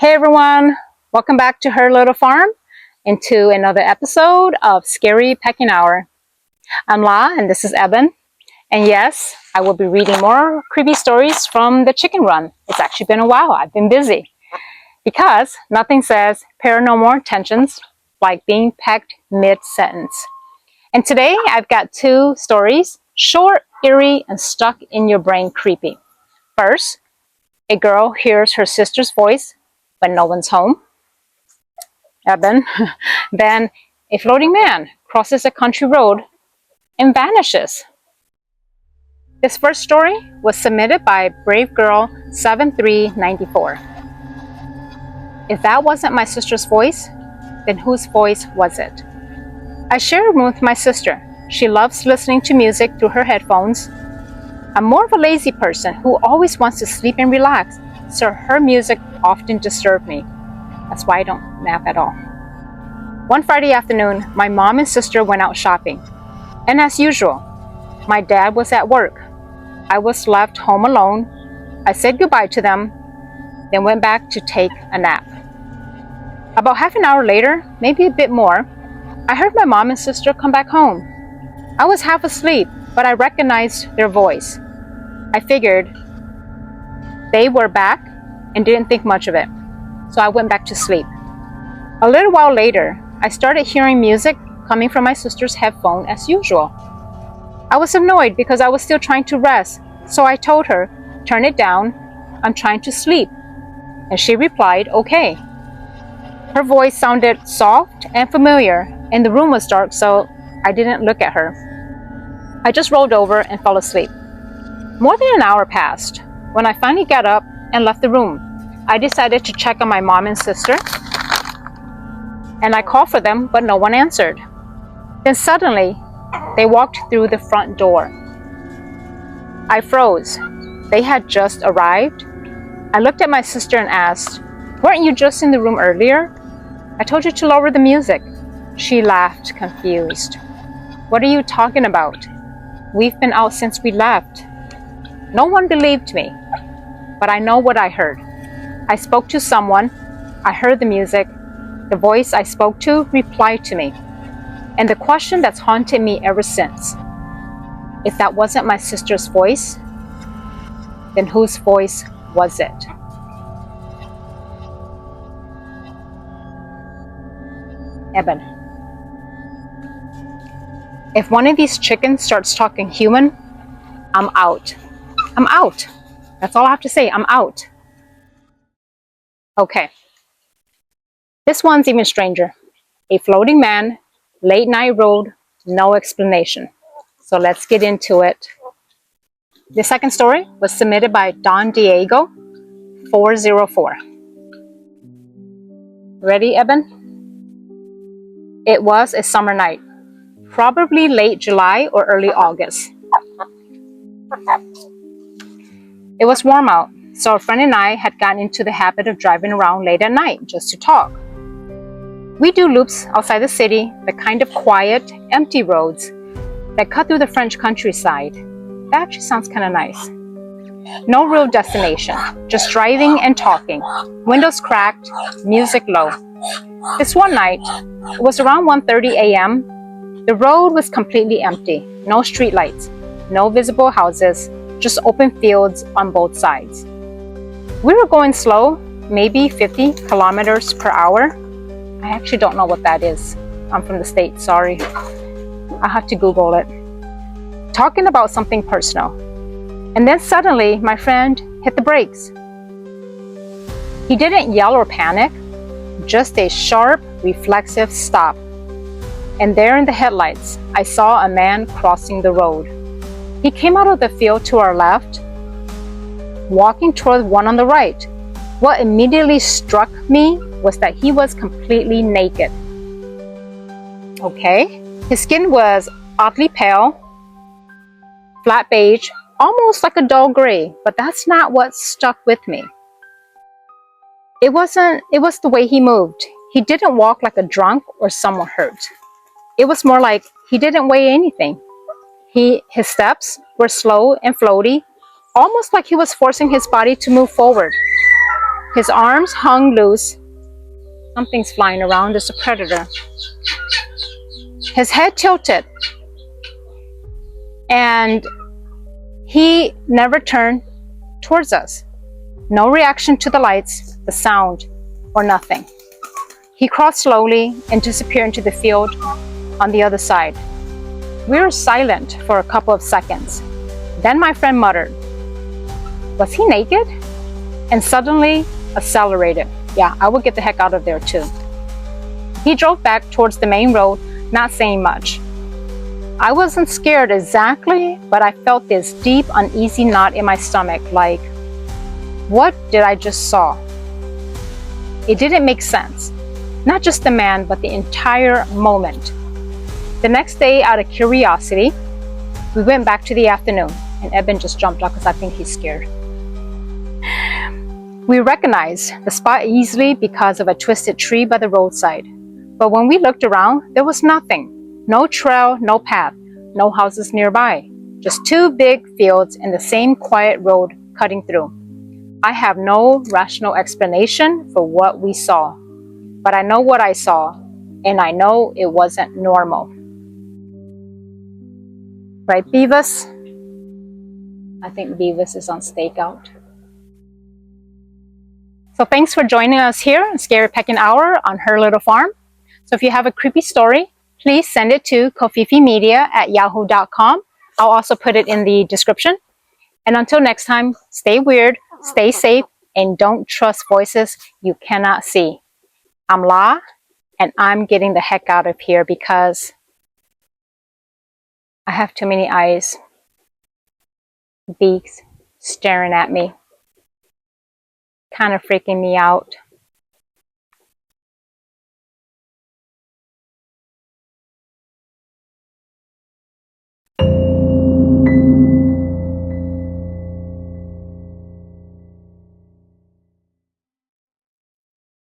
Hey everyone, welcome back to Her Little Farm and to another episode of Scary Pecking Hour. I'm La and this is Eben. And yes, I will be reading more creepy stories from the chicken run. It's actually been a while, I've been busy. Because nothing says paranormal tensions like being pecked mid-sentence. And today I've got two stories, short, eerie, and stuck in your brain creepy. First, a girl hears her sister's voice when no one's home. Eben. Then a floating man crosses a country road and vanishes. This first story was submitted by Brave Girl 7394. If that wasn't my sister's voice, then whose voice was it? I share a room with my sister. She loves listening to music through her headphones. I'm more of a lazy person who always wants to sleep and relax, so her music often disturbs me. That's why I don't nap at all. One Friday afternoon, my mom and sister went out shopping. And as usual, my dad was at work. I was left home alone. I said goodbye to them, then went back to take a nap. About half an hour later, maybe a bit more, I heard my mom and sister come back home. I was half asleep, but I recognized their voice. I figured they were back and didn't think much of it, so I went back to sleep. A little while later, I started hearing music coming from my sister's headphone as usual. I was annoyed because I was still trying to rest, so I told her, "Turn it down, I'm trying to sleep." And she replied, "Okay." Her voice sounded soft and familiar, and the room was dark, so I didn't look at her. I just rolled over and fell asleep. More than an hour passed. When I finally got up and left the room, I decided to check on my mom and sister, and I called for them, but no one answered. Then suddenly, they walked through the front door. I froze. They had just arrived. I looked at my sister and asked, "Weren't you just in the room earlier? I told you to lower the music." She laughed, confused. "What are you talking about? We've been out since we left." No one believed me, but I know what I heard. I spoke to someone. I heard the music. The voice I spoke to replied to me. And the question that's haunted me ever since: if that wasn't my sister's voice, then whose voice was it? Eben. If one of these chickens starts talking human, I'm out. I'm out. That's all I have to say. I'm out. Okay. This one's even stranger. A floating man, late night road, no explanation. So let's get into it. The second story was submitted by Don Diego 404. Ready, Eben? It was a summer night, probably late July or early August. It was warm out, so a friend and I had gotten into the habit of driving around late at night just to talk. We do loops outside the city, the kind of quiet, empty roads that cut through the French countryside. That actually sounds kind of nice. No real destination, just driving and talking. Windows cracked, music low. This one night, it was around 1:30 a.m. The road was completely empty. No streetlights, no visible houses, just open fields on both sides. We were going slow, maybe 50 kilometers per hour. I actually don't know what that is. I'm from the States, sorry. I have to Google it. Talking about something personal. And then suddenly, my friend hit the brakes. He didn't yell or panic, just a sharp, reflexive stop. And there in the headlights, I saw a man crossing the road. He came out of the field to our left, walking toward one on the right. What immediately struck me was that he was completely naked. Okay, his skin was oddly pale, flat beige, almost like a dull gray, but that's not what stuck with me. It was the way he moved. He didn't walk like a drunk or someone hurt. It was more like he didn't weigh anything. His steps were slow and floaty, almost like he was forcing his body to move forward. His arms hung loose. Something's flying around. There's a predator. His head tilted. And he never turned towards us. No reaction to the lights, the sound, or nothing. He crawled slowly and disappeared into the field on the other side. We were silent for a couple of seconds. Then my friend muttered, "Was he naked?" And suddenly accelerated. Yeah, I would get the heck out of there too. He drove back towards the main road, not saying much. I wasn't scared exactly, but I felt this deep, uneasy knot in my stomach, like, what did I just saw? It didn't make sense. Not just the man, but the entire moment. The next day, out of curiosity, we went back to the afternoon, and Eben just jumped up because I think he's scared. We recognized the spot easily because of a twisted tree by the roadside. But when we looked around, there was nothing. No trail, no path, no houses nearby. Just two big fields and the same quiet road cutting through. I have no rational explanation for what we saw. But I know what I saw, and I know it wasn't normal. Right, Beavis? I think Beavis is on stakeout. So thanks for joining us here on Scary Pecking Hour on Her Little Farm. So if you have a creepy story, please send it to covfefemedia@yahoo.com. I'll also put it in the description. And until next time, stay weird, stay safe, and don't trust voices you cannot see. I'm La, and I'm getting the heck out of here because I have too many eyes, beaks, staring at me. Kind of freaking me out.